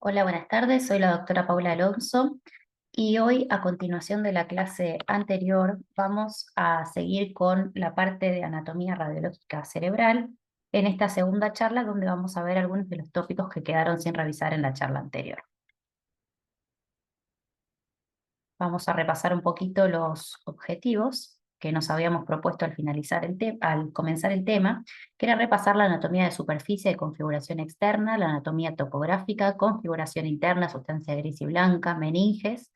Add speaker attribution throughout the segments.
Speaker 1: Hola, buenas tardes. Soy la doctora Paula Alonso y hoy, a continuación de la clase anterior, vamos a seguir con la parte de anatomía radiológica cerebral en esta segunda charla donde vamos a ver algunos de los tópicos que quedaron sin revisar en la charla anterior. Vamos a repasar un poquito los objetivos que nos habíamos propuesto al finalizar al comenzar el tema, que era repasar la anatomía de superficie de configuración externa, la anatomía topográfica, configuración interna, sustancia gris y blanca, meninges,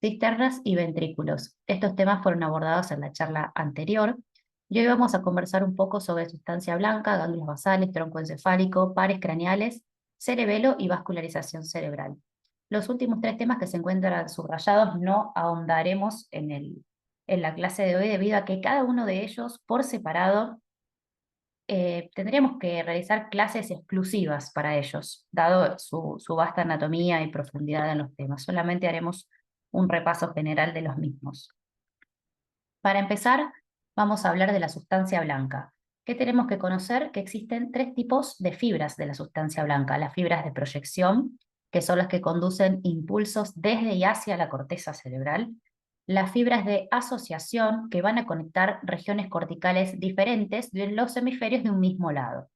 Speaker 1: cisternas y ventrículos. Estos temas fueron abordados en la charla anterior y hoy vamos a conversar un poco sobre sustancia blanca, ganglios basales, tronco encefálico, pares craneales, cerebelo y vascularización cerebral. Los últimos tres temas que se encuentran subrayados no ahondaremos en la clase de hoy debido a que cada uno de ellos por separado tendríamos que realizar clases exclusivas para ellos, dado su vasta anatomía y profundidad en los temas. Solamente haremos un repaso general de los mismos. Para empezar, vamos a hablar de la sustancia blanca. ¿Qué tenemos que conocer? Que existen tres tipos de fibras de la sustancia blanca. Las fibras de proyección, que son las que conducen impulsos desde y hacia la corteza cerebral. Las fibras de asociación, que van a conectar regiones corticales diferentes de los hemisferios de un mismo lado.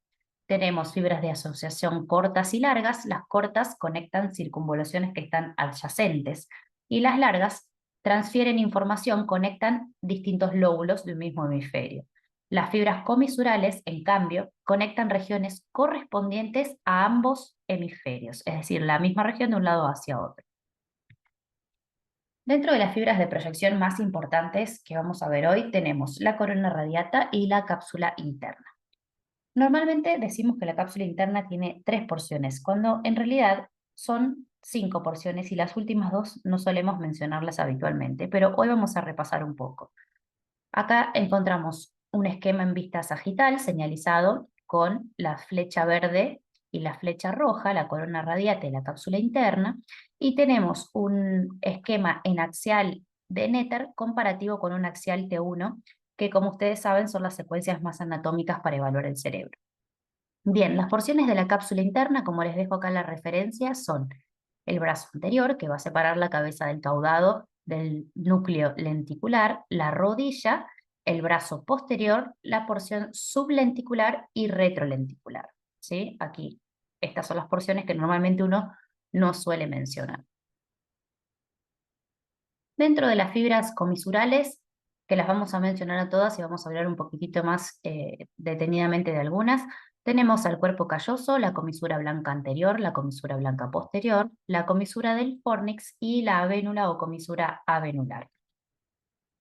Speaker 1: Tenemos fibras de asociación cortas y largas. Las cortas conectan circunvoluciones que están adyacentes y las largas transfieren información, conectan distintos lóbulos de un mismo hemisferio. Las fibras comisurales, en cambio, conectan regiones correspondientes a ambos hemisferios, es decir, la misma región de un lado hacia otro. Dentro de las fibras de proyección más importantes que vamos a ver hoy tenemos la corona radiata y la cápsula interna. Normalmente decimos que la cápsula interna tiene 3 porciones, cuando en realidad son 5 porciones y las últimas dos no solemos mencionarlas habitualmente, pero hoy vamos a repasar un poco. Acá encontramos un esquema en vista sagital señalizado con la flecha verde y la flecha roja, la corona radiata y la cápsula interna, y tenemos un esquema en axial de Netter comparativo con un axial T1, que como ustedes saben son las secuencias más anatómicas para evaluar el cerebro. Bien, las porciones de la cápsula interna, como les dejo acá en la referencia, son el brazo anterior, que va a separar la cabeza del caudado del núcleo lenticular, la rodilla, el brazo posterior, la porción sublenticular y retrolenticular. ¿Sí? Aquí, estas son las porciones que normalmente uno no suele mencionar. Dentro de las fibras comisurales, que las vamos a mencionar a todas y vamos a hablar un poquitito más detenidamente de algunas, tenemos al cuerpo calloso, la comisura blanca anterior, la comisura blanca posterior, la comisura del fornix y la avénula o comisura avenular.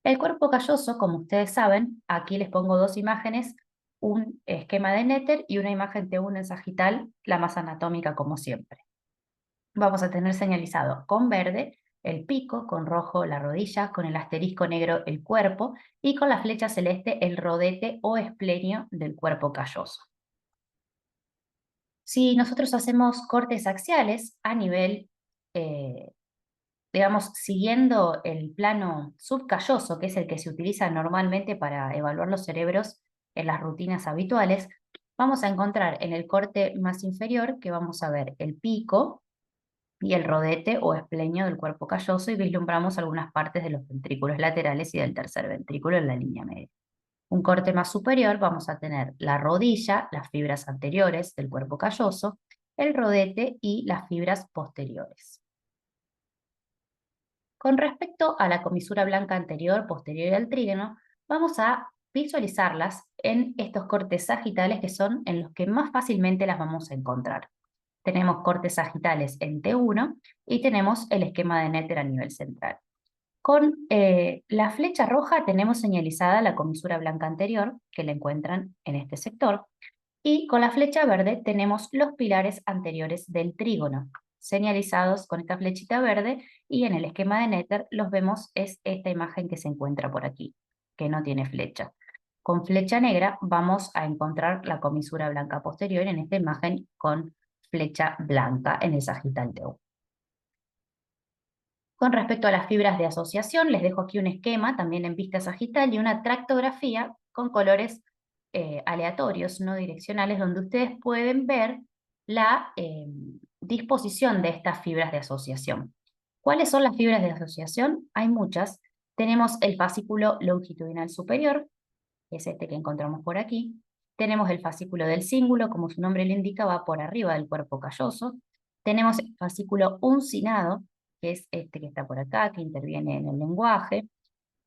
Speaker 1: El cuerpo calloso, como ustedes saben, aquí les pongo dos imágenes, un esquema de Netter y una imagen T1 en sagital, la más anatómica como siempre. Vamos a tener señalizado con verde el pico, con rojo la rodilla, con el asterisco negro el cuerpo y con la flecha celeste el rodete o esplenio del cuerpo calloso. Si nosotros hacemos cortes axiales a nivel, eh, digamos, siguiendo el plano subcalloso, que es el que se utiliza normalmente para evaluar los cerebros en las rutinas habituales, vamos a encontrar en el corte más inferior que vamos a ver el pico y el rodete o esplenio del cuerpo calloso y vislumbramos algunas partes de los ventrículos laterales y del tercer ventrículo en la línea media. Un corte más superior vamos a tener la rodilla, las fibras anteriores del cuerpo calloso, el rodete y las fibras posteriores. Con respecto a la comisura blanca anterior, posterior y al trígono, vamos a visualizarlas en estos cortes sagitales que son en los que más fácilmente las vamos a encontrar. Tenemos cortes sagitales en T1 y tenemos el esquema de Netter a nivel central. Con la flecha roja tenemos señalizada la comisura blanca anterior, que la encuentran en este sector, y con la flecha verde tenemos los pilares anteriores del trígono, señalizados con esta flechita verde, y en el esquema de Netter los vemos, es esta imagen que se encuentra por aquí, que no tiene flecha. Con flecha negra vamos a encontrar la comisura blanca posterior en esta imagen con flecha blanca en el sagital T1. Con respecto a las fibras de asociación, les dejo aquí un esquema también en vista sagital y una tractografía con colores aleatorios, no direccionales, donde ustedes pueden ver la disposición de estas fibras de asociación. ¿Cuáles son las fibras de asociación? Hay muchas. Tenemos el fascículo longitudinal superior, que es este que encontramos por aquí. Tenemos el fascículo del cíngulo, como su nombre lo indica, va por arriba del cuerpo calloso. Tenemos el fascículo uncinado, que es este que está por acá, que interviene en el lenguaje.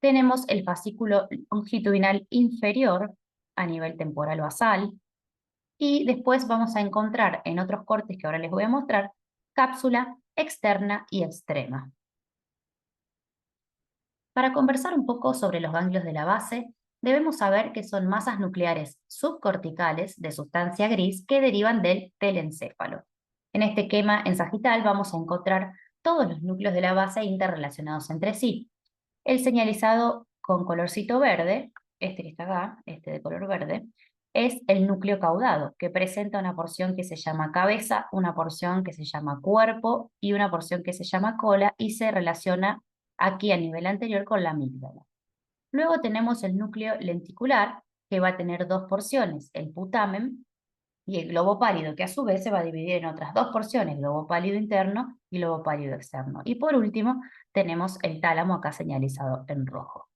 Speaker 1: Tenemos el fascículo longitudinal inferior a nivel temporal basal. Y después vamos a encontrar en otros cortes que ahora les voy a mostrar, cápsula externa y extrema. Para conversar un poco sobre los ganglios de la base, debemos saber que son masas nucleares subcorticales de sustancia gris que derivan del telencéfalo. En este esquema en sagital vamos a encontrar todos los núcleos de la base interrelacionados entre sí. El señalizado con colorcito verde, este que está acá, este de color verde, es el núcleo caudado, que presenta una porción que se llama cabeza, una porción que se llama cuerpo y una porción que se llama cola y se relaciona aquí a nivel anterior con la amígdala. Luego tenemos el núcleo lenticular, que va a tener dos porciones, el putamen y el globo pálido, que a su vez se va a dividir en otras dos porciones, globo pálido interno y globo pálido externo. Y por último, tenemos el tálamo acá señalizado en rojo.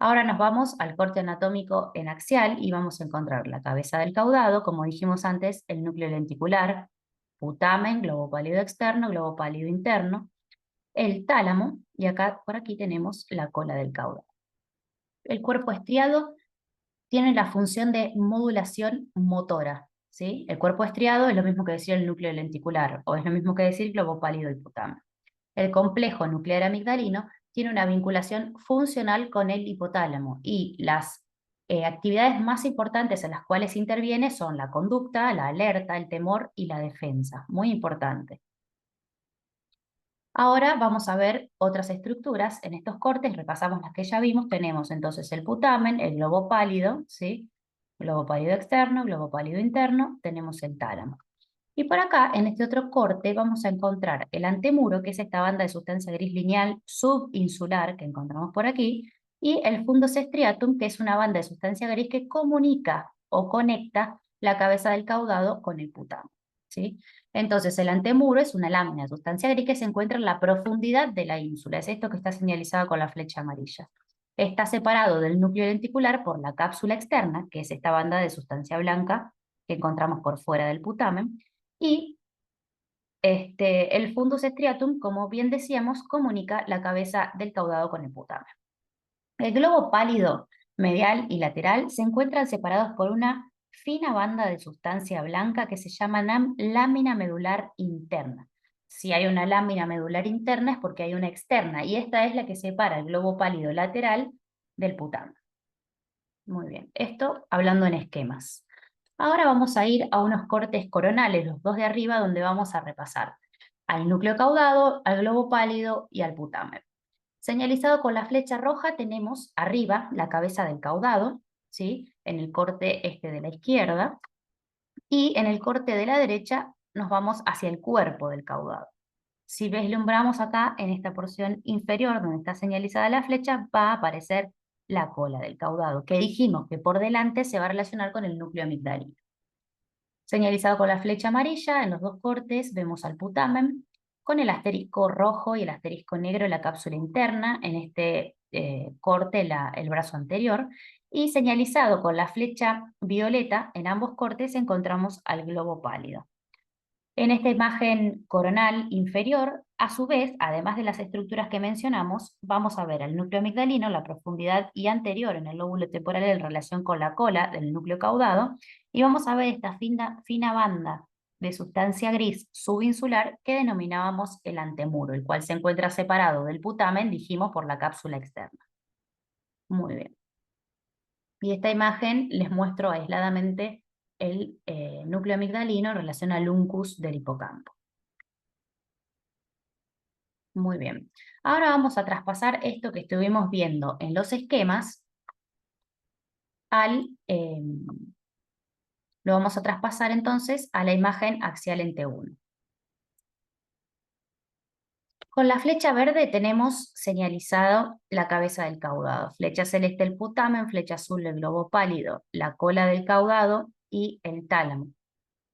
Speaker 1: Ahora nos vamos al corte anatómico en axial y vamos a encontrar la cabeza del caudado, como dijimos antes, el núcleo lenticular, putamen, globo pálido externo, globo pálido interno, el tálamo, y acá por aquí tenemos la cola del caudado. El cuerpo estriado tiene la función de modulación motora, ¿sí? El cuerpo estriado es lo mismo que decir el núcleo lenticular, o es lo mismo que decir globo pálido y putamen. El complejo nuclear amigdalino tiene una vinculación funcional con el hipotálamo y las actividades más importantes en las cuales interviene son la conducta, la alerta, el temor y la defensa. Muy importante. Ahora vamos a ver otras estructuras. En estos cortes repasamos las que ya vimos. Tenemos entonces el putamen, el globo pálido, ¿sí? Globo pálido externo, globo pálido interno, tenemos el tálamo. Y por acá, en este otro corte, vamos a encontrar el antemuro, que es esta banda de sustancia gris lineal subinsular que encontramos por aquí, y el fundus striatum, que es una banda de sustancia gris que comunica o conecta la cabeza del caudado con el putamen, ¿sí? Entonces, el antemuro es una lámina de sustancia gris que se encuentra en la profundidad de la ínsula. Es esto que está señalizado con la flecha amarilla. Está separado del núcleo lenticular por la cápsula externa, que es esta banda de sustancia blanca que encontramos por fuera del putamen, y el fundus striatum, como bien decíamos, comunica la cabeza del caudado con el putamen. El globo pálido medial y lateral se encuentran separados por una fina banda de sustancia blanca que se llama lámina medular interna. Si hay una lámina medular interna es porque hay una externa, y esta es la que separa el globo pálido lateral del putamen. Muy bien, esto hablando en esquemas. Ahora vamos a ir a unos cortes coronales, los dos de arriba, donde vamos a repasar al núcleo caudado, al globo pálido y al putamen. Señalizado con la flecha roja tenemos arriba la cabeza del caudado, ¿sí? En el corte este de la izquierda, y en el corte de la derecha nos vamos hacia el cuerpo del caudado. Si vislumbramos acá en esta porción inferior donde está señalizada la flecha, va a aparecer la cola del caudado, que dijimos que por delante se va a relacionar con el núcleo amigdalino. Señalizado con la flecha amarilla, en los dos cortes vemos al putamen, con el asterisco rojo y el asterisco negro en la cápsula interna, en este corte el brazo anterior, y señalizado con la flecha violeta, en ambos cortes encontramos al globo pálido. En esta imagen coronal inferior, a su vez, además de las estructuras que mencionamos, vamos a ver al núcleo amigdalino, la profundidad y anterior en el lóbulo temporal en relación con la cola del núcleo caudado, y vamos a ver esta fina banda de sustancia gris subinsular que denominábamos el antemuro, el cual se encuentra separado del putamen, dijimos, por la cápsula externa. Muy bien. Y esta imagen les muestro aisladamente el núcleo amigdalino en relación al uncus del hipocampo. Muy bien. Ahora vamos a traspasar esto que estuvimos viendo en los esquemas lo vamos a traspasar entonces a la imagen axial en T1. Con la flecha verde tenemos señalizado la cabeza del caudado. Flecha celeste el putamen, flecha azul el globo pálido, la cola del caudado y el tálamo.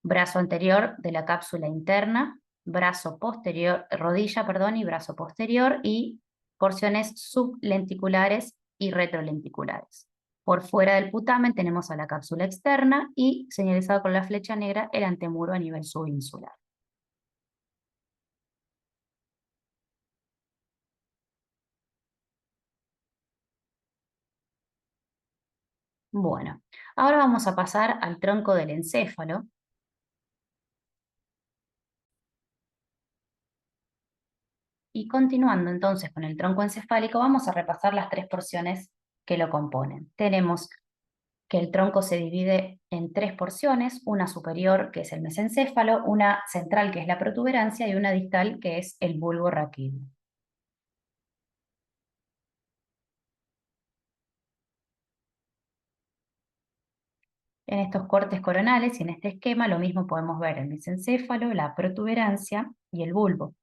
Speaker 1: Brazo anterior de la cápsula interna, brazo posterior, rodilla, perdón, y brazo posterior, y porciones sublenticulares y retrolenticulares. Por fuera del putamen tenemos a la cápsula externa y, señalizado con la flecha negra, el antemuro a nivel subinsular. Bueno, ahora vamos a pasar al tronco del encéfalo. Y continuando entonces con el tronco encefálico, vamos a repasar las tres porciones que lo componen. Tenemos que el tronco se divide en tres porciones, una superior que es el mesencéfalo, una central que es la protuberancia y una distal que es el bulbo raquídeo. En estos cortes coronales y en este esquema lo mismo podemos ver el mesencéfalo, la protuberancia y el bulbo.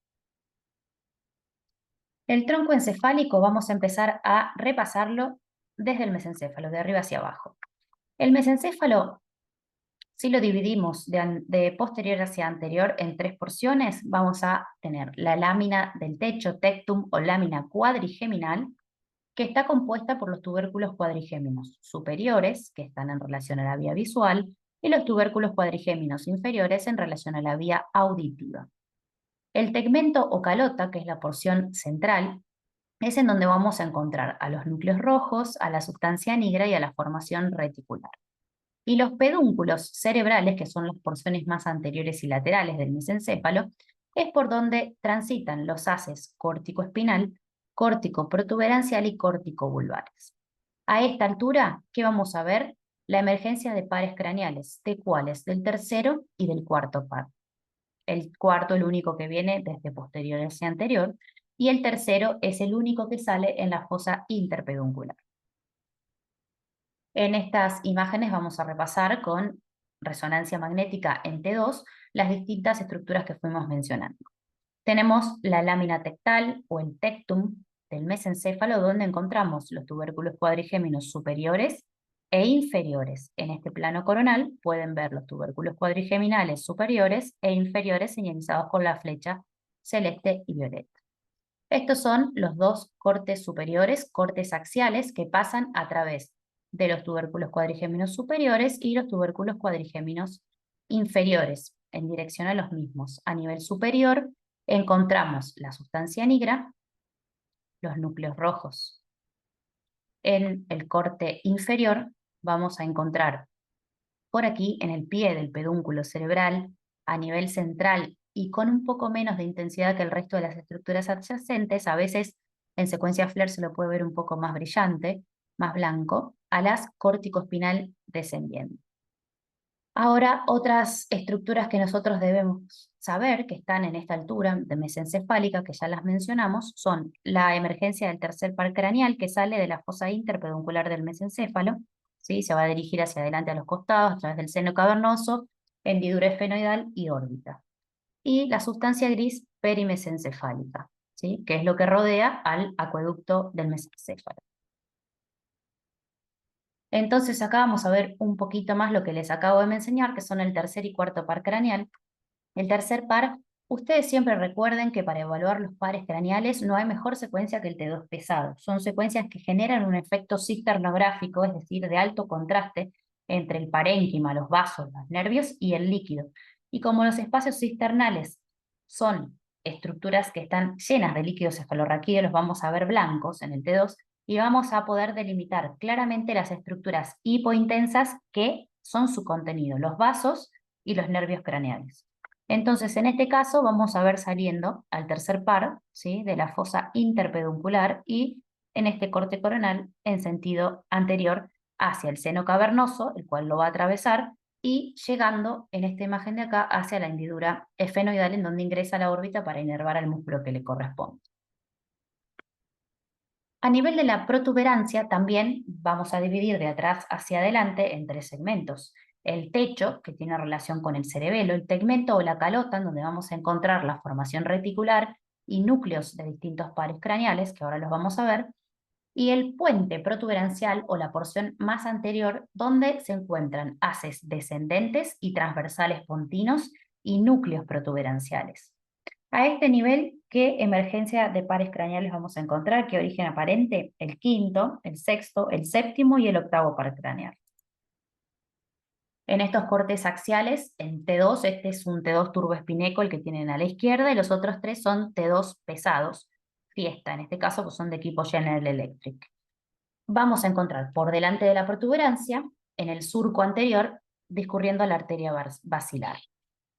Speaker 1: El tronco encefálico vamos a empezar a repasarlo desde el mesencéfalo, de arriba hacia abajo. El mesencéfalo, si lo dividimos de posterior hacia anterior en tres porciones, vamos a tener la lámina del techo, tectum o lámina cuadrigeminal, que está compuesta por los tubérculos cuadrigéminos superiores, que están en relación a la vía visual, y los tubérculos cuadrigéminos inferiores en relación a la vía auditiva. El tegmento o calota, que es la porción central, es en donde vamos a encontrar a los núcleos rojos, a la sustancia negra y a la formación reticular. Y los pedúnculos cerebrales, que son las porciones más anteriores y laterales del mesencéfalo, es por donde transitan los haces córtico-espinal, córtico-protuberancial y córtico-vulvares. A esta altura, ¿qué vamos a ver? La emergencia de pares craneales. ¿De cuáles? Del tercero y del cuarto par. El cuarto, el único que viene desde posterior hacia anterior, y el tercero es el único que sale en la fosa interpeduncular. En estas imágenes vamos a repasar con resonancia magnética en T2 las distintas estructuras que fuimos mencionando. Tenemos la lámina tectal o el tectum del mesencéfalo, donde encontramos los tubérculos cuadrigéminos superiores e inferiores. En este plano coronal pueden ver los tubérculos cuadrigeminales superiores e inferiores señalizados con la flecha celeste y violeta. Estos son los dos cortes superiores, cortes axiales, que pasan a través de los tubérculos cuadrigéminos superiores y los tubérculos cuadrigéminos inferiores, en dirección a los mismos. A nivel superior encontramos la sustancia negra, los núcleos rojos. En el corte inferior vamos a encontrar por aquí, en el pie del pedúnculo cerebral, a nivel central y con un poco menos de intensidad que el resto de las estructuras adyacentes, a veces en secuencia FLAIR se lo puede ver un poco más brillante, más blanco, a las córtico-espinal descendiente. Ahora, otras estructuras que nosotros debemos saber que están en esta altura de mesencefálica, que ya las mencionamos, son la emergencia del tercer par craneal, que sale de la fosa interpeduncular del mesencéfalo, ¿sí? Se va a dirigir hacia adelante a los costados, a través del seno cavernoso, hendidura esfenoidal y órbita. Y la sustancia gris perimesencefálica, ¿sí? Que es lo que rodea al acueducto del mesencéfalo. Entonces acá vamos a ver un poquito más lo que les acabo de enseñar, que son el tercer y cuarto par craneal. El tercer par, ustedes siempre recuerden que para evaluar los pares craneales no hay mejor secuencia que el T2 pesado. Son secuencias que generan un efecto cisternográfico, es decir, de alto contraste entre el parénquima, los vasos, los nervios y el líquido. Y como los espacios cisternales son estructuras que están llenas de líquidos cefalorraquídeos, los vamos a ver blancos en el T2, y vamos a poder delimitar claramente las estructuras hipointensas que son su contenido, los vasos y los nervios craneales. Entonces, en este caso, vamos a ver saliendo al tercer par, ¿sí? De la fosa interpeduncular y en este corte coronal en sentido anterior hacia el seno cavernoso, el cual lo va a atravesar, y llegando en esta imagen de acá hacia la hendidura esfenoidal, en donde ingresa la órbita para inervar al músculo que le corresponde. A nivel de la protuberancia, también vamos a dividir de atrás hacia adelante en tres segmentos. El techo, que tiene relación con el cerebelo, el tegmento o la calota, en donde vamos a encontrar la formación reticular y núcleos de distintos pares craneales, que ahora los vamos a ver, y el puente protuberancial o la porción más anterior, donde se encuentran haces descendentes y transversales pontinos y núcleos protuberanciales. A este nivel, ¿qué emergencia de pares craneales vamos a encontrar? ¿Qué origen aparente? El quinto, el sexto, el séptimo y el octavo par craneal. En estos cortes axiales, en T2, este es un T2 turboespineco el que tienen a la izquierda, y los otros tres son T2 pesados, Fiesta, en este caso, pues son de equipo General Electric. Vamos a encontrar por delante de la protuberancia, en el surco anterior, discurriendo la arteria basilar.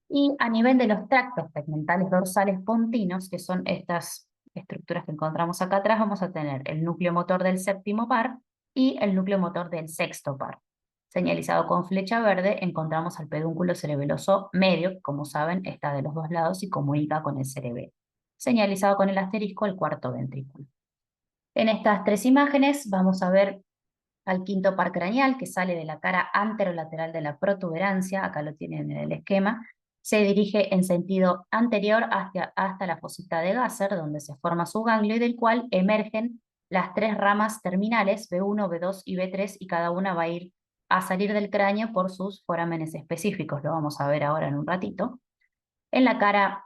Speaker 1: Y a nivel de los tractos tegmentales dorsales pontinos, que son estas estructuras que encontramos acá atrás, vamos a tener el núcleo motor del séptimo par y el núcleo motor del sexto par. Señalizado con flecha verde, encontramos al pedúnculo cerebeloso medio, que como saben está de los dos lados y comunica con el cerebelo. Señalizado con el asterisco, el cuarto ventrículo. En estas tres imágenes vamos a ver al quinto par craneal que sale de la cara anterolateral de la protuberancia, acá lo tienen en el esquema, se dirige en sentido anterior hasta la fosita de Gasser, donde se forma su ganglio y del cual emergen las tres ramas terminales, B1, B2 y B3, y cada una va a ir a salir del cráneo por sus forámenes específicos, lo vamos a ver ahora en un ratito. En la cara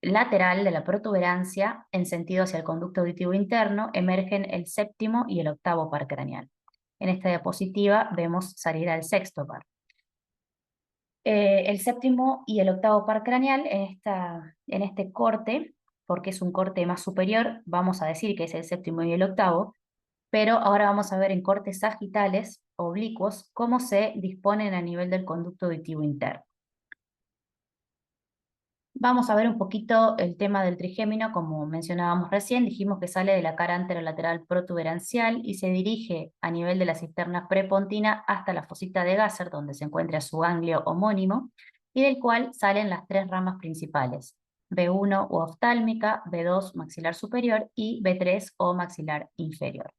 Speaker 1: lateral de la protuberancia, en sentido hacia el conducto auditivo interno, emergen el séptimo y el octavo par craneal. En esta diapositiva vemos salir al sexto par. El séptimo y el octavo par craneal, en este corte, porque es un corte más superior, vamos a decir que es el séptimo y el octavo, pero ahora vamos a ver en cortes sagitales, oblicuos, cómo se disponen a nivel del conducto auditivo interno. Vamos a ver un poquito el tema del trigémino, como mencionábamos recién, dijimos que sale de la cara anterolateral protuberancial y se dirige a nivel de la cisterna prepontina hasta la fosita de Gasser, donde se encuentra su ganglio homónimo, y del cual salen las tres ramas principales, B1 o oftálmica, B2 maxilar superior y B3 o maxilar inferior.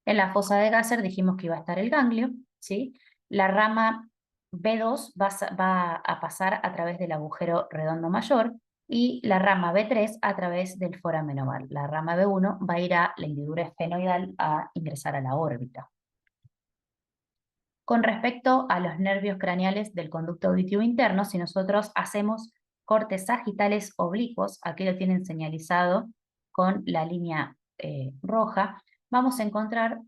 Speaker 1: En la fosa de Gasser dijimos que iba a estar el ganglio, ¿sí? La rama B2 va a pasar a través del agujero redondo mayor y la rama B3 a través del foramen oval. La rama B1 va a ir a la hendidura esfenoidal a ingresar a la órbita. Con respecto a los nervios craneales del conducto auditivo interno, si nosotros hacemos cortes sagitales oblicuos, aquí lo tienen señalizado con la línea roja, vamos a encontrar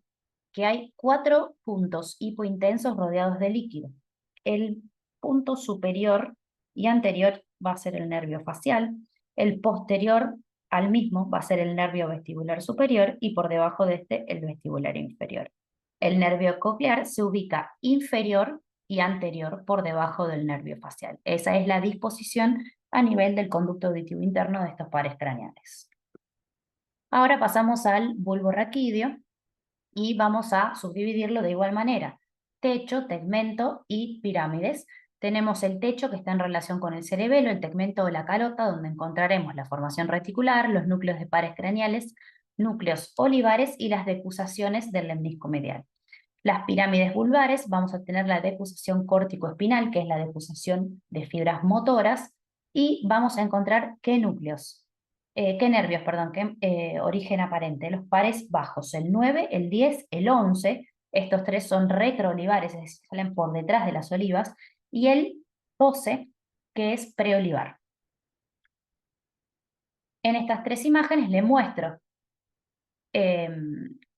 Speaker 1: que hay 4 puntos hipointensos rodeados de líquido. El punto superior y anterior va a ser el nervio facial, el posterior al mismo va a ser el nervio vestibular superior y por debajo de este el vestibular inferior. El nervio coclear se ubica inferior y anterior por debajo del nervio facial. Esa es la disposición a nivel del conducto auditivo interno de estos pares craneales. Ahora pasamos al bulbo raquídeo y vamos a subdividirlo de igual manera. Techo, tegmento y pirámides. Tenemos el techo que está en relación con el cerebelo, el tegmento o la calota, donde encontraremos la formación reticular, los núcleos de pares craneales, núcleos olivares y las decusaciones del lemnisco medial. Las pirámides vulvares, vamos a tener la decusación córtico-espinal, que es la decusación de fibras motoras, y vamos a encontrar qué núcleos, qué nervios, perdón, qué origen aparente. Los pares bajos, el 9, el 10, el 11, estos tres son retroolivares, es decir, salen por detrás de las olivas, y el 12, que es preolivar. En estas tres imágenes le muestro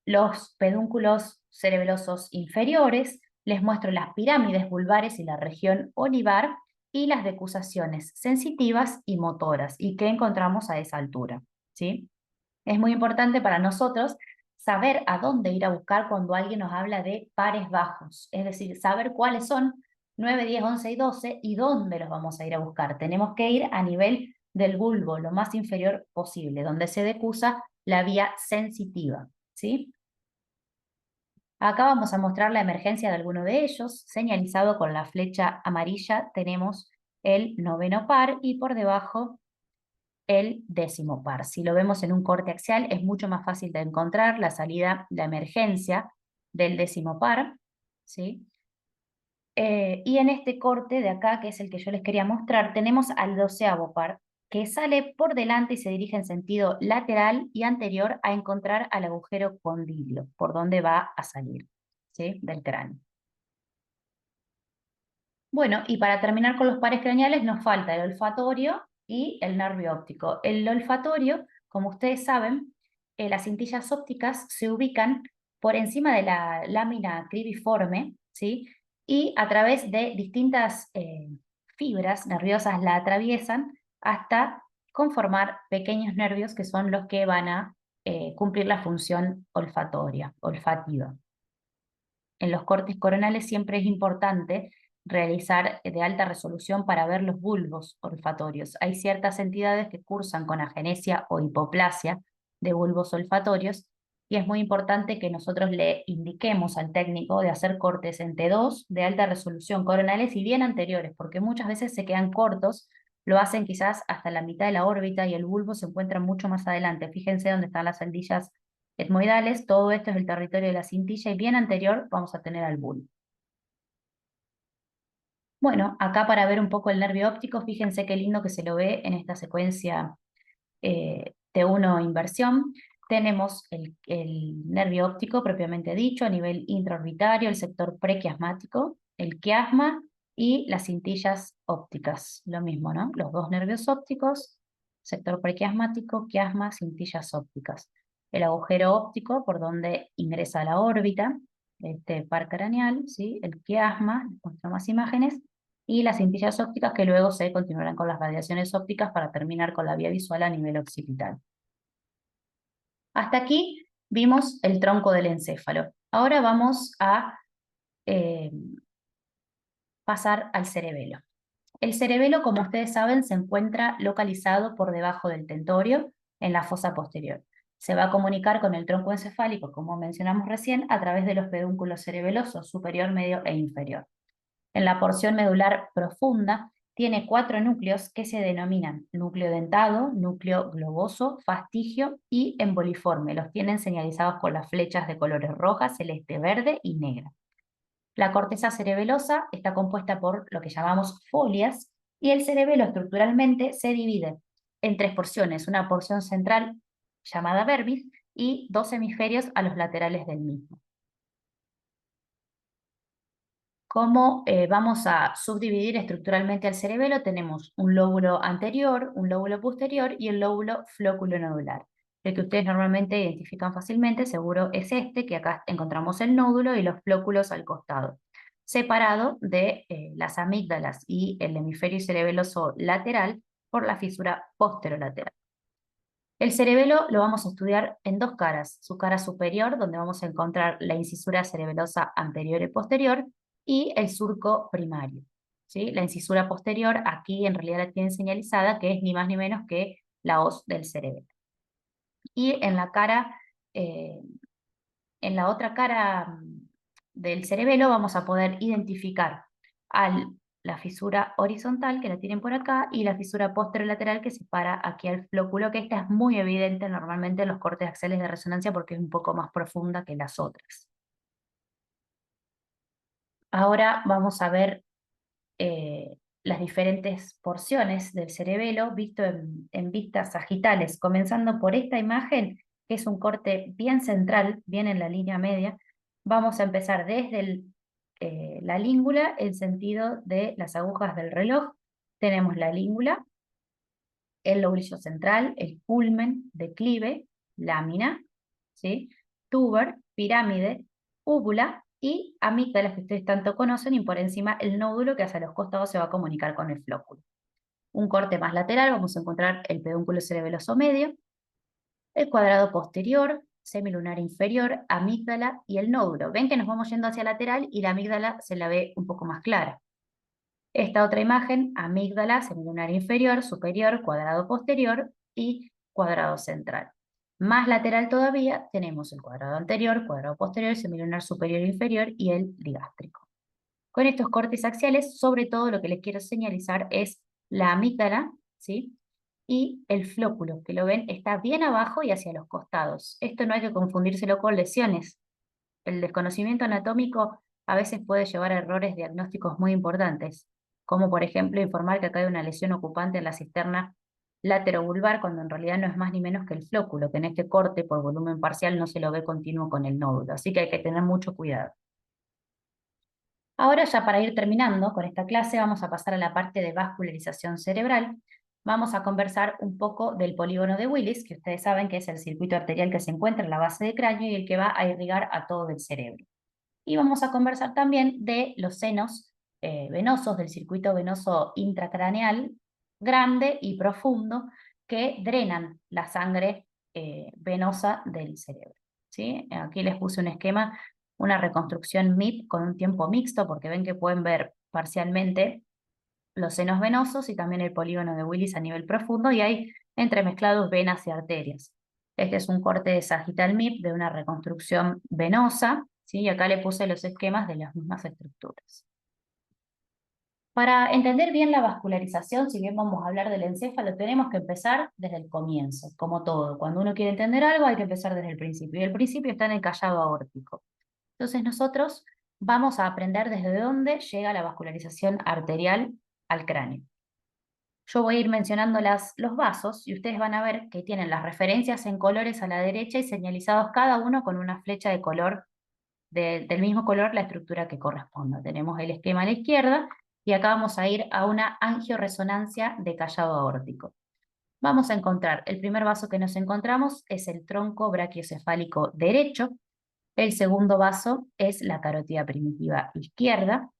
Speaker 1: los pedúnculos cerebelosos inferiores, les muestro las pirámides vulvares y la región olivar y las decusaciones sensitivas y motoras y qué encontramos a esa altura, ¿sí? Es muy importante para nosotros saber a dónde ir a buscar cuando alguien nos habla de pares bajos, es decir, saber cuáles son 9, 10, 11 y 12 y dónde los vamos a ir a buscar. Tenemos que ir a nivel del bulbo, lo más inferior posible, donde se decusa la vía sensitiva, ¿sí? Acá vamos a mostrar la emergencia de alguno de ellos, señalizado con la flecha amarilla tenemos el noveno par y por debajo el décimo par. Si lo vemos en un corte axial es mucho más fácil de encontrar la salida, la emergencia del décimo par, ¿sí? Y en este corte de acá, que es el que yo les quería mostrar, tenemos al doceavo par, que sale por delante y se dirige en sentido lateral y anterior a encontrar al agujero condilo, por donde va a salir, ¿sí? Del cráneo. Bueno, y para terminar con los pares craneales nos falta el olfatorio y el nervio óptico. El olfatorio, como ustedes saben, las cintillas ópticas se ubican por encima de la lámina cribiforme, ¿sí? Y a través de distintas fibras nerviosas la atraviesan hasta conformar pequeños nervios que son los que van a cumplir la función olfativa. En los cortes coronales siempre es importante realizar de alta resolución para ver los bulbos olfatorios. Hay ciertas entidades que cursan con agenesia o hipoplasia de bulbos olfatorios y es muy importante que nosotros le indiquemos al técnico de hacer cortes en T2 de alta resolución coronales y bien anteriores, porque muchas veces se quedan cortos, lo hacen quizás hasta la mitad de la órbita y el bulbo se encuentra mucho más adelante. Fíjense dónde están las celdillas etmoidales, todo esto es el territorio de la cintilla y bien anterior vamos a tener al bulbo. Bueno, acá para ver un poco el nervio óptico, fíjense qué lindo que se lo ve en esta secuencia T1 inversión. Tenemos el nervio óptico propiamente dicho a nivel intraorbitario, el sector prequiasmático, el quiasma y las cintillas ópticas. Lo mismo, ¿no? Los dos nervios ópticos, sector prequiasmático, quiasma, cintillas ópticas. El agujero óptico por donde ingresa la órbita, este par craneal, ¿sí? El quiasma, les muestro más imágenes, y las cintillas ópticas que luego se continuarán con las radiaciones ópticas para terminar con la vía visual a nivel occipital. Hasta aquí vimos el tronco del encéfalo. Ahora vamos a eh, pasar al cerebelo. El cerebelo, como ustedes saben, se encuentra localizado por debajo del tentorio, en la fosa posterior. Se va a comunicar con el tronco encefálico, como mencionamos recién, a través de los pedúnculos cerebelosos superior, medio e inferior. En la porción medular profunda tiene 4 núcleos que se denominan núcleo dentado, núcleo globoso, fastigio y emboliforme. Los tienen señalizados con las flechas de colores roja, celeste, verde y negra. La corteza cerebelosa está compuesta por lo que llamamos folias y el cerebelo estructuralmente se divide en 3 porciones, una porción central llamada verbis y 2 hemisferios a los laterales del mismo. ¿Cómo vamos a subdividir estructuralmente el cerebelo? Tenemos un lóbulo anterior, un lóbulo posterior y el lóbulo flóculo-nodular. El que ustedes normalmente identifican fácilmente seguro es este, que acá encontramos el nódulo y los flóculos al costado, separado de las amígdalas y el hemisferio cerebeloso lateral por la fisura posterolateral. El cerebelo lo vamos a estudiar en 2 caras, su cara superior, donde vamos a encontrar la incisura cerebelosa anterior y posterior, y el surco primario. ¿Sí? La incisura posterior aquí en realidad la tienen señalizada, que es ni más ni menos que la hoz del cerebelo. Y en la cara, en la otra cara del cerebelo vamos a poder identificar la fisura horizontal, que la tienen por acá, y la fisura posterolateral que separa aquí al flóculo, que esta es muy evidente normalmente en los cortes axiales de resonancia porque es un poco más profunda que las otras. Ahora vamos a ver las diferentes porciones del cerebelo visto en vistas sagitales, comenzando por esta imagen, que es un corte bien central, bien en la línea media. Vamos a empezar desde la língula, en sentido de las agujas del reloj. Tenemos la língula, el lobulillo central, el culmen, declive, lámina, ¿sí? Tuber, pirámide, úvula y amígdalas que ustedes tanto conocen, y por encima el nódulo que hacia los costados se va a comunicar con el flóculo. Un corte más lateral vamos a encontrar el pedúnculo cerebeloso medio, el cuadrado posterior, semilunar inferior, amígdala y el nódulo. Ven que nos vamos yendo hacia lateral y la amígdala se la ve un poco más clara. Esta otra imagen, amígdala, semilunar inferior, superior, cuadrado posterior y cuadrado central. Más lateral todavía tenemos el cuadrado anterior, cuadrado posterior, semilunar superior e inferior y el digástrico. Con estos cortes axiales, sobre todo lo que les quiero señalizar es la amígdala, ¿sí? Y el flóculo, que lo ven, está bien abajo y hacia los costados. Esto no hay que confundírselo con lesiones. El desconocimiento anatómico a veces puede llevar a errores diagnósticos muy importantes, como por ejemplo informar que acá hay una lesión ocupante en la cisterna laterovulvar, cuando en realidad no es más ni menos que el flóculo, que en este corte por volumen parcial no se lo ve continuo con el nódulo, así que hay que tener mucho cuidado. Ahora ya para ir terminando con esta clase vamos a pasar a la parte de vascularización cerebral. vamos a conversar un poco del polígono de Willis, que ustedes saben que es el circuito arterial que se encuentra en la base del cráneo y el que va a irrigar a todo el cerebro. Y vamos a conversar también de los senos venosos, del circuito venoso intracraneal grande y profundo que drenan la sangre venosa del cerebro. ¿Sí? Aquí les puse un esquema, una reconstrucción MIP con un tiempo mixto, porque ven que pueden ver parcialmente los senos venosos y también el polígono de Willis a nivel profundo, y hay entremezclados venas y arterias. Este es un corte de sagital MIP de una reconstrucción venosa, ¿sí? Y acá le puse los esquemas de las mismas estructuras. Para entender bien la vascularización, si bien vamos a hablar del encéfalo, tenemos que empezar desde el comienzo, como todo. Cuando uno quiere entender algo, hay que empezar desde el principio, y el principio está en el callado aórtico. Entonces nosotros vamos a aprender desde dónde llega la vascularización arterial al cráneo. Yo voy a ir mencionando los vasos y ustedes van a ver que tienen las referencias en colores a la derecha y señalizados cada uno con una flecha de color, del mismo color la estructura que corresponda. Tenemos el esquema a la izquierda y acá vamos a ir a una angioresonancia de callado aórtico. Vamos a encontrar, el primer vaso que nos encontramos es el tronco brachiocefálico derecho, el segundo vaso es la carótida primitiva izquierda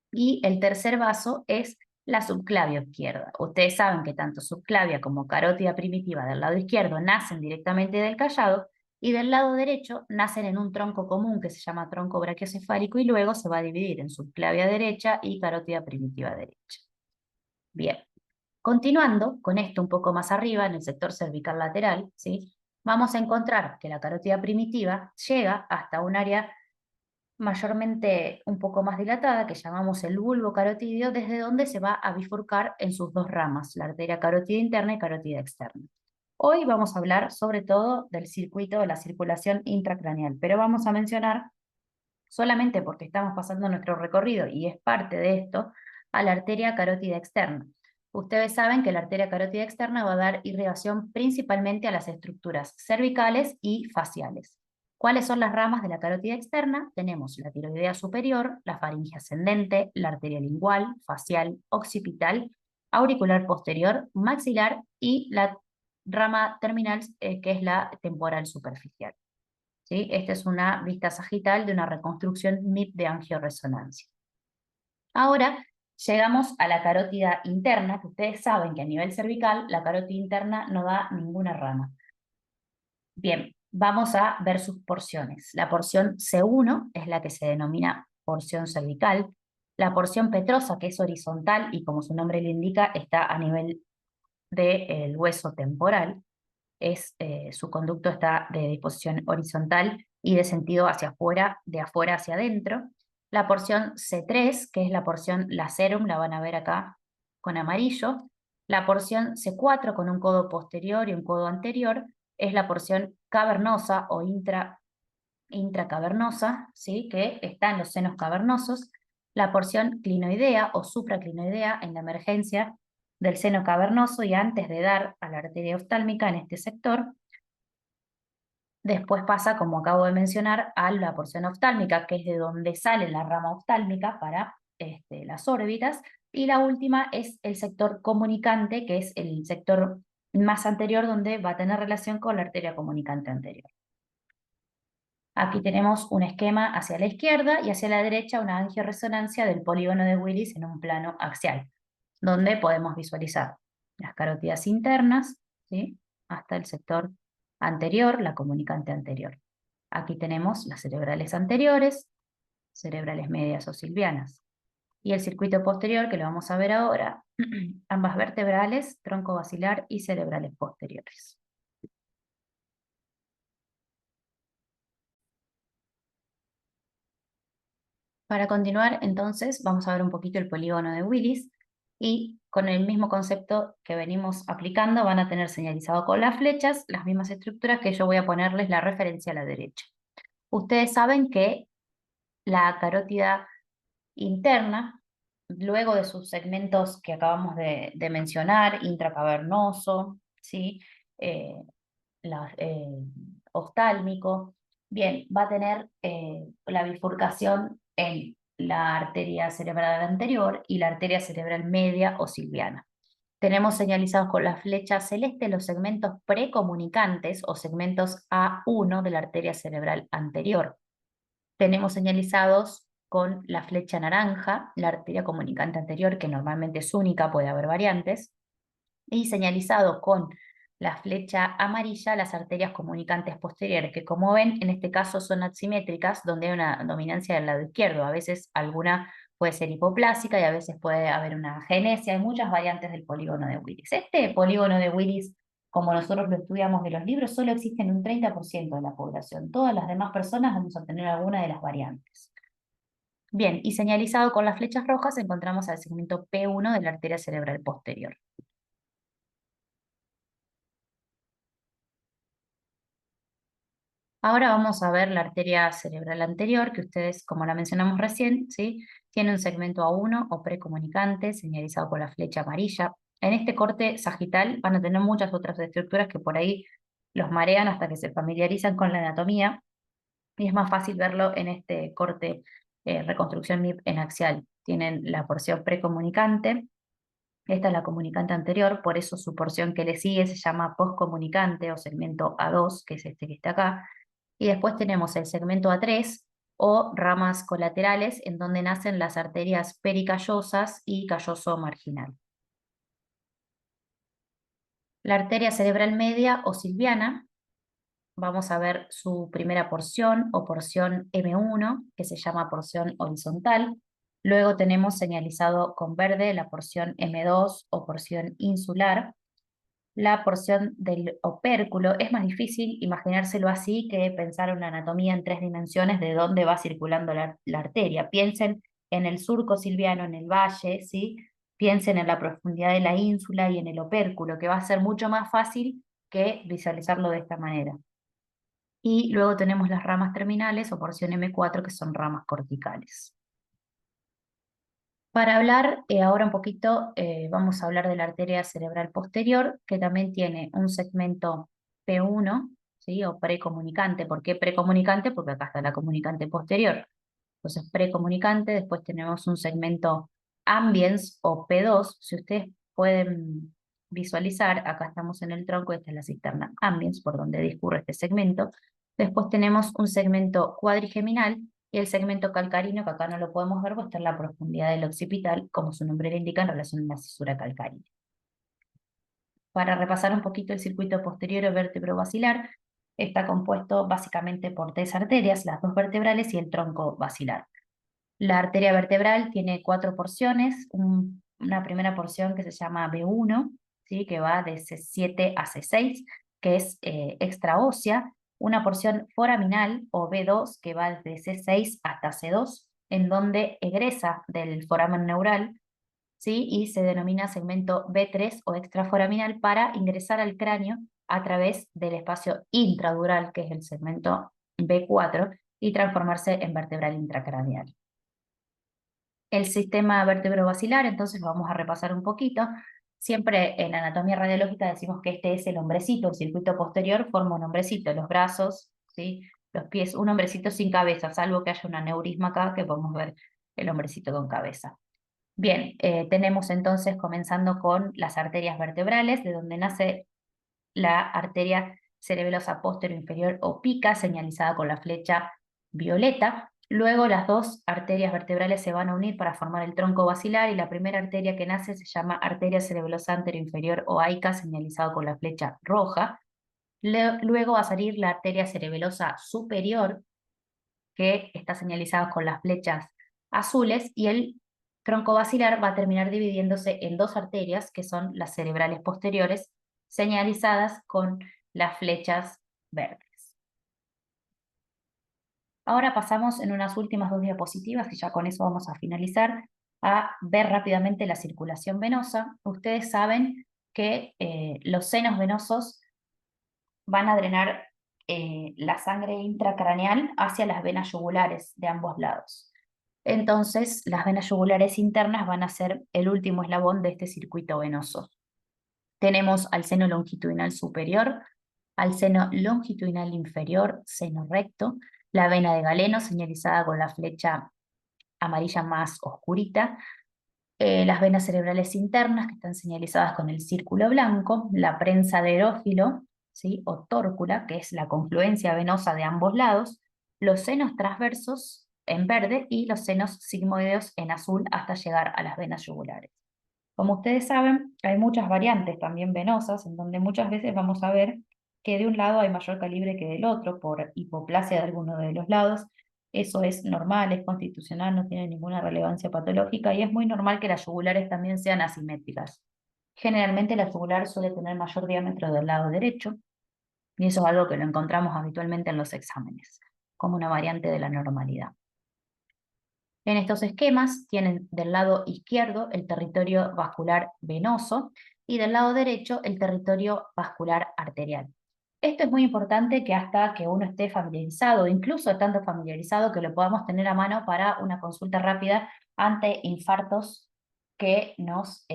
Speaker 1: y el tercer vaso es la subclavia izquierda. Ustedes saben que tanto subclavia como carótida primitiva del lado izquierdo nacen directamente del callado y del lado derecho nacen en un tronco común que se llama tronco brachiocefálico y luego se va a dividir en subclavia derecha y carótida primitiva derecha. Bien, continuando con esto un poco más arriba, en el sector cervical lateral, ¿sí? Vamos a encontrar que la carótida primitiva llega hasta un área mayormente un poco más dilatada, que llamamos el bulbo carotidio, desde donde se va a bifurcar en sus dos ramas, la arteria carótida interna y carótida externa. Hoy vamos a hablar sobre todo del circuito de la circulación intracraneal, pero vamos a mencionar, solamente porque estamos pasando nuestro recorrido y es parte de esto, a la arteria carótida externa. Ustedes saben que la arteria carótida externa va a dar irrigación principalmente a las estructuras cervicales y faciales. ¿Cuáles son las ramas de la carótida externa? Tenemos la tiroidea superior, la faringe ascendente, la arteria lingual, facial, occipital, auricular posterior, maxilar y la rama terminal que es la temporal superficial. ¿Sí? Esta es una vista sagital de una reconstrucción MIP de angioresonancia. Ahora llegamos a la carótida interna, que ustedes saben que a nivel cervical la carótida interna no da ninguna rama. Bien, vamos a ver sus porciones. La porción C1 es la que se denomina porción cervical. La porción petrosa, que es horizontal y como su nombre le indica, está a nivel del hueso temporal. Su conducto está de disposición horizontal y de sentido hacia afuera, de afuera hacia adentro. La porción C3, que es la porción lacerum, la van a ver acá con amarillo. La porción C4 con un codo posterior y un codo anterior es la porción cavernosa o intracavernosa, ¿sí? Que está en los senos cavernosos. La porción clinoidea o supraclinoidea en la emergencia del seno cavernoso y antes de dar a la arteria oftálmica en este sector. Después pasa, como acabo de mencionar, a la porción oftálmica, que es de donde sale la rama oftálmica para las órbitas. Y la última es el sector comunicante, que es el sector más anterior donde va a tener relación con la arteria comunicante anterior. Aquí tenemos un esquema hacia la izquierda y hacia la derecha una angioresonancia del polígono de Willis en un plano axial, donde podemos visualizar las carótidas internas, ¿sí? Hasta el sector anterior, la comunicante anterior. Aquí tenemos las cerebrales anteriores, cerebrales medias o silvianas. Y el circuito posterior, que lo vamos a ver ahora, ambas vertebrales, tronco basilar y cerebrales posteriores. Para continuar, entonces, vamos a ver un poquito el polígono de Willis y con el mismo concepto que venimos aplicando van a tener señalizado con las flechas las mismas estructuras que yo voy a ponerles la referencia a la derecha. Ustedes saben que la carótida interna, luego de sus segmentos que acabamos de mencionar, intracavernoso, ¿sí? Eh, eh, oftálmico, bien, va a tener la bifurcación en la arteria cerebral anterior y la arteria cerebral media o silviana. Tenemos señalizados con la flecha celeste los segmentos precomunicantes o segmentos A1 de la arteria cerebral anterior. Tenemos señalizados con la flecha naranja la arteria comunicante anterior, que normalmente es única, puede haber variantes, y señalizado con la flecha amarilla las arterias comunicantes posteriores, que como ven, en este caso son asimétricas, donde hay una dominancia del lado izquierdo. A veces alguna puede ser hipoplásica y a veces puede haber una agenesia. Hay muchas variantes del polígono de Willis. Este polígono de Willis, como nosotros lo estudiamos de los libros, solo existe en un 30% de la población. Todas las demás personas vamos a tener alguna de las variantes. Bien, y señalizado con las flechas rojas encontramos al segmento P1 de la arteria cerebral posterior. Ahora vamos a ver la arteria cerebral anterior, que ustedes, como la mencionamos recién, ¿sí? Tiene un segmento A1 o precomunicante, señalizado con la flecha amarilla. En este corte sagital van a tener muchas otras estructuras que por ahí los marean hasta que se familiarizan con la anatomía, y es más fácil verlo en este corte reconstrucción MIP en axial. Tienen la porción precomunicante, esta es la comunicante anterior, por eso su porción que le sigue se llama postcomunicante o segmento A2, que es este que está acá. Y después tenemos el segmento A3 o ramas colaterales, en donde nacen las arterias pericallosas y calloso marginal. La arteria cerebral media o silviana, vamos a ver su primera porción o porción M1, que se llama porción horizontal. Luego tenemos señalizado con verde la porción M2 o porción insular. La porción del opérculo, es más difícil imaginárselo así que pensar una anatomía en 3 dimensiones de dónde va circulando la arteria. Piensen en el surco silviano, en el valle, ¿sí? Piensen en la profundidad de la ínsula y en el opérculo, que va a ser mucho más fácil que visualizarlo de esta manera. Y luego tenemos las ramas terminales o porción M4, que son ramas corticales. Para hablar ahora un poquito, vamos a hablar de la arteria cerebral posterior, que también tiene un segmento P1, ¿sí? O precomunicante. ¿Por qué precomunicante? Porque acá está la comunicante posterior. Entonces, precomunicante, después tenemos un segmento ambiens o P2. Si ustedes pueden visualizar, acá estamos en el tronco, esta es la cisterna ambiens, por donde discurre este segmento. Después tenemos un segmento cuadrigeminal y el segmento calcarino, que acá no lo podemos ver, porque está en la profundidad del occipital, como su nombre le indica, en relación a una fisura calcárea. Para repasar un poquito el circuito posterior vértebro-basilar, está compuesto básicamente por 3 arterias, las 2 vertebrales y el tronco basilar. La arteria vertebral tiene 4 porciones, una primera porción que se llama B1, ¿sí? Que va de C7 a C6, que es extraósea, una porción foraminal o B2 que va desde C6 hasta C2, en donde egresa del foramen neural, ¿sí? Y se denomina segmento B3 o extraforaminal para ingresar al cráneo a través del espacio intradural, que es el segmento B4, y transformarse en vertebral intracraneal. El sistema vertebrovascular, entonces lo vamos a repasar un poquito. Siempre en anatomía radiológica decimos que este es el hombrecito, el circuito posterior forma un hombrecito, los brazos, ¿sí? Los pies, un hombrecito sin cabeza, salvo que haya un aneurisma acá, que podemos ver el hombrecito con cabeza. Bien, tenemos entonces comenzando con las arterias vertebrales, de donde nace la arteria cerebelosa posterior inferior o pica, señalizada con la flecha violeta. Luego las 2 arterias vertebrales se van a unir para formar el tronco basilar y la primera arteria que nace se llama arteria cerebelosa anterior inferior o AICA, señalizado con la flecha roja. Luego va a salir la arteria cerebelosa superior, que está señalizada con las flechas azules, y el tronco basilar va a terminar dividiéndose en 2 arterias, que son las cerebrales posteriores, señalizadas con las flechas verdes. Ahora pasamos en unas últimas 2 diapositivas, y ya con eso vamos a finalizar, a ver rápidamente la circulación venosa. Ustedes saben que los senos venosos van a drenar la sangre intracraneal hacia las venas yugulares de ambos lados. Entonces, las venas yugulares internas van a ser el último eslabón de este circuito venoso. Tenemos al seno longitudinal superior, al seno longitudinal inferior, seno recto, la vena de Galeno señalizada con la flecha amarilla más oscurita, Las venas cerebrales internas, que están señalizadas con el círculo blanco, la prensa de erófilo, ¿sí? O tórcula, que es la confluencia venosa de ambos lados, los senos transversos en verde y los senos sigmoideos en azul hasta llegar a las venas yugulares. Como ustedes saben, hay muchas variantes también venosas, en donde muchas veces vamos a ver que de un lado hay mayor calibre que del otro por hipoplasia de alguno de los lados. Eso es normal, es constitucional, no tiene ninguna relevancia patológica y es muy normal que las yugulares también sean asimétricas. Generalmente la yugular suele tener mayor diámetro del lado derecho y eso es algo que lo encontramos habitualmente en los exámenes, como una variante de la normalidad. En estos esquemas tienen del lado izquierdo el territorio vascular venoso y del lado derecho el territorio vascular arterial. Esto es muy importante que hasta que uno esté familiarizado, incluso tanto familiarizado que lo podamos tener a mano para una consulta rápida ante infartos que nos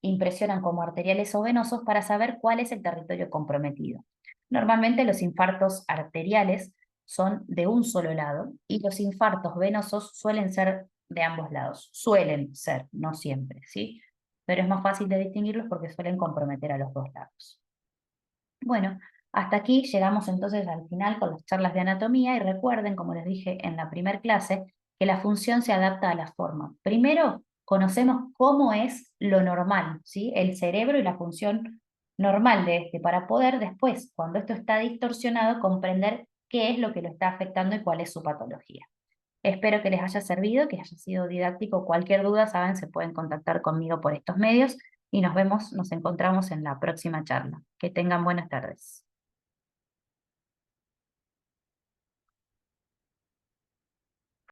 Speaker 1: impresionan como arteriales o venosos para saber cuál es el territorio comprometido. Normalmente los infartos arteriales son de un solo lado y los infartos venosos suelen ser de ambos lados. Suelen ser, no siempre, ¿sí? Pero es más fácil de distinguirlos porque suelen comprometer a los dos lados. Bueno, hasta aquí llegamos entonces al final con las charlas de anatomía y recuerden, como les dije en la primera clase, que la función se adapta a la forma. Primero, conocemos cómo es lo normal, ¿sí? El cerebro y la función normal de este, para poder después, cuando esto está distorsionado, comprender qué es lo que lo está afectando y cuál es su patología. Espero que les haya servido, que haya sido didáctico. Cualquier duda, saben, se pueden contactar conmigo por estos medios y nos vemos, nos encontramos en la próxima charla. Que tengan buenas tardes.